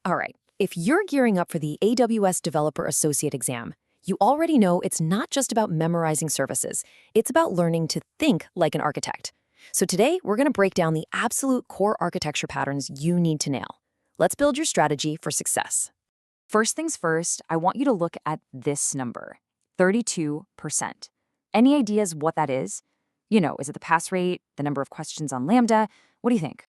All right, if you're gearing up for the AWS Developer Associate exam, you already know it's not just about memorizing services. It's about learning to think like an architect. So today, we're going to break down the absolute core architecture patterns you need to nail. Let's build your strategy for success. First things first, I want you to look at this number, 32%. Any ideas what that is? Is it the pass rate, the number of questions on Lambda? What do you think?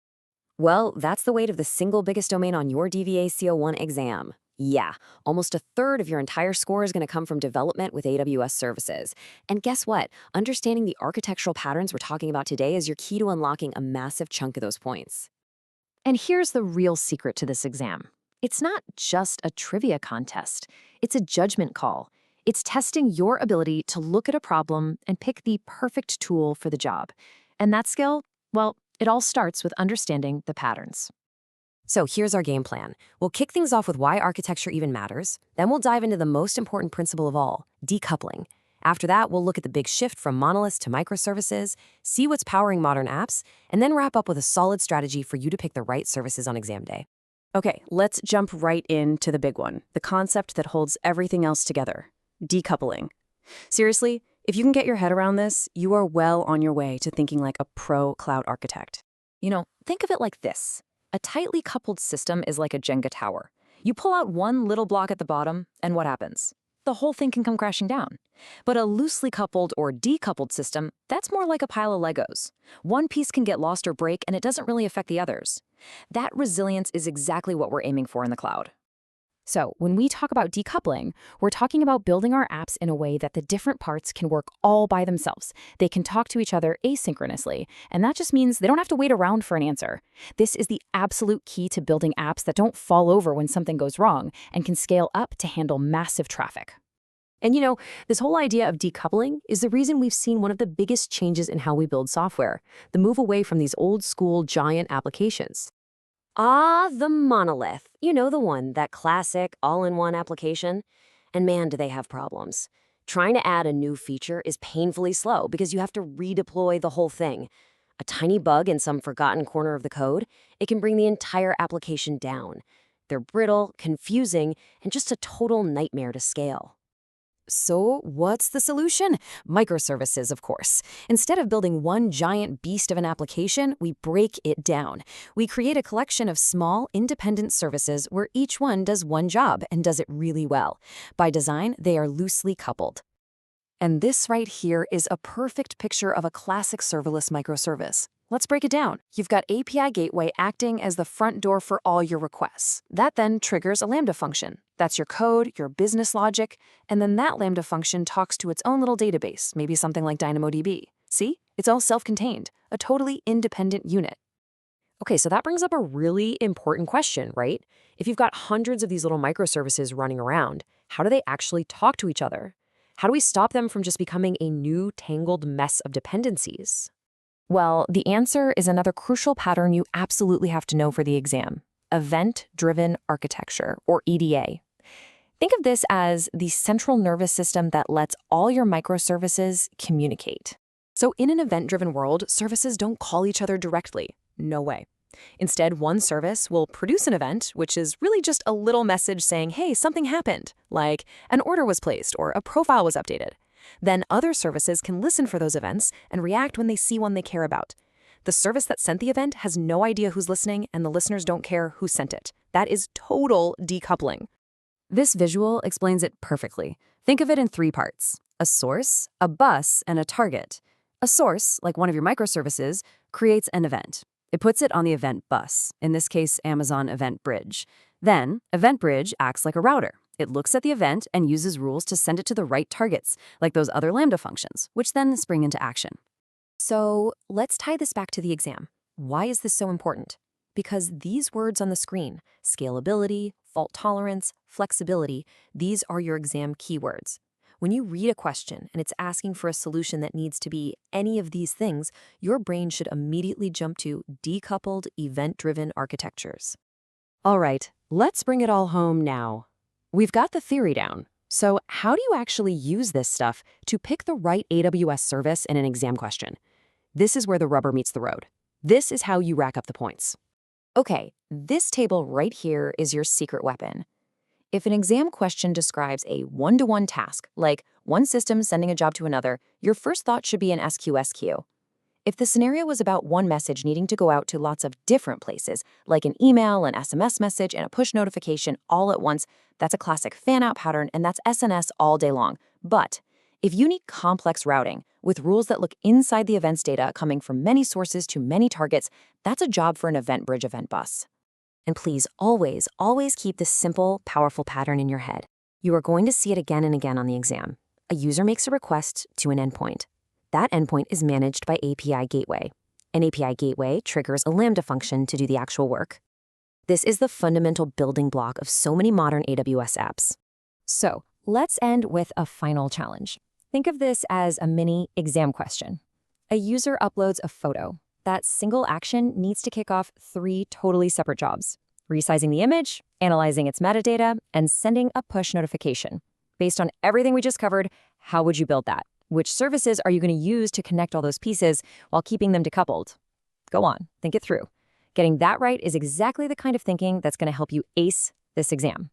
Well, that's the weight of the single biggest domain on your DVA C01 exam. Yeah, almost a third of your entire score is going to come from development with AWS Services. And guess what? Understanding the architectural patterns we're talking about today is your key to unlocking a massive chunk of those points. And here's the real secret to this exam. It's not just a trivia contest. It's a judgment call. It's testing your ability to look at a problem and pick the perfect tool for the job. And that skill, well, it all starts with understanding the patterns. So here's our game plan. We'll kick things off with why architecture even matters. Then we'll dive into the most important principle of all, decoupling. After that, we'll look at the big shift from monoliths to microservices, see what's powering modern apps, and then wrap up with a solid strategy for you to pick the right services on exam day. Okay, let's jump right into the big one, the concept that holds everything else together, decoupling. Seriously, if you can get your head around this, you are well on your way to thinking like a pro cloud architect. Think of it like this. A tightly coupled system is like a Jenga tower. You pull out one little block at the bottom, and what happens? The whole thing can come crashing down. But a loosely coupled or decoupled system, that's more like a pile of Legos. One piece can get lost or break, and it doesn't really affect the others. That resilience is exactly what we're aiming for in the cloud. So when we talk about decoupling, we're talking about building our apps in a way that the different parts can work all by themselves. They can talk to each other asynchronously, and that just means they don't have to wait around for an answer. This is the absolute key to building apps that don't fall over when something goes wrong and can scale up to handle massive traffic. And this whole idea of decoupling is the reason we've seen one of the biggest changes in how we build software, the move away from these old school giant applications. The monolith. The one, that classic all-in-one application. And man, do they have problems. Trying to add a new feature is painfully slow because you have to redeploy the whole thing. A tiny bug in some forgotten corner of the code, it can bring the entire application down. They're brittle, confusing, and just a total nightmare to scale. So what's the solution? Microservices, of course. Instead of building one giant beast of an application, we break it down. We create a collection of small, independent services where each one does one job and does it really well. By design, they are loosely coupled. And this right here is a perfect picture of a classic serverless microservice. Let's break it down. You've got API Gateway acting as the front door for all your requests. That then triggers a Lambda function. That's your code, your business logic, and then that Lambda function talks to its own little database, maybe something like DynamoDB. See? It's all self-contained, a totally independent unit. Okay, so that brings up a really important question, right? If you've got hundreds of these little microservices running around, how do they actually talk to each other? How do we stop them from just becoming a new tangled mess of dependencies? Well, the answer is another crucial pattern you absolutely have to know for the exam: event-driven architecture, or EDA. Think of this as the central nervous system that lets all your microservices communicate. So in an event-driven world, services don't call each other directly. No way. Instead, one service will produce an event, which is really just a little message saying, hey, something happened, like an order was placed or a profile was updated. Then other services can listen for those events and react when they see one they care about. The service that sent the event has no idea who's listening, and the listeners don't care who sent it. That is total decoupling. This visual explains it perfectly. Think of it in three parts: a source, a bus, and a target. A source, like one of your microservices, creates an event. It puts it on the event bus, in this case, Amazon EventBridge. Then, EventBridge acts like a router. It looks at the event and uses rules to send it to the right targets, like those other Lambda functions, which then spring into action. So let's tie this back to the exam. Why is this so important? Because these words on the screen, scalability, fault tolerance, flexibility, these are your exam keywords. When you read a question and it's asking for a solution that needs to be any of these things, your brain should immediately jump to decoupled, event-driven architectures. All right, let's bring it all home now. We've got the theory down. So how do you actually use this stuff to pick the right AWS service in an exam question? This is where the rubber meets the road. This is how you rack up the points. Okay, this table right here is your secret weapon. If an exam question describes a one-to-one task, like one system sending a job to another, your first thought should be an SQSQ. If the scenario was about one message needing to go out to lots of different places, like an email, an SMS message, and a push notification all at once, that's a classic fan-out pattern, and that's SNS all day long. But if you need complex routing, with rules that look inside the events data coming from many sources to many targets, that's a job for an EventBridge event bus. And please, always, always keep this simple, powerful pattern in your head. You are going to see it again and again on the exam. A user makes a request to an endpoint. That endpoint is managed by API Gateway. An API Gateway triggers a Lambda function to do the actual work. This is the fundamental building block of so many modern AWS apps. So, let's end with a final challenge. Think of this as a mini exam question. A user uploads a photo. That single action needs to kick off 3 totally separate jobs: resizing the image, analyzing its metadata, and sending a push notification. Based on everything we just covered, how would you build that? Which services are you going to use to connect all those pieces while keeping them decoupled? Go on, think it through. Getting that right is exactly the kind of thinking that's going to help you ace this exam.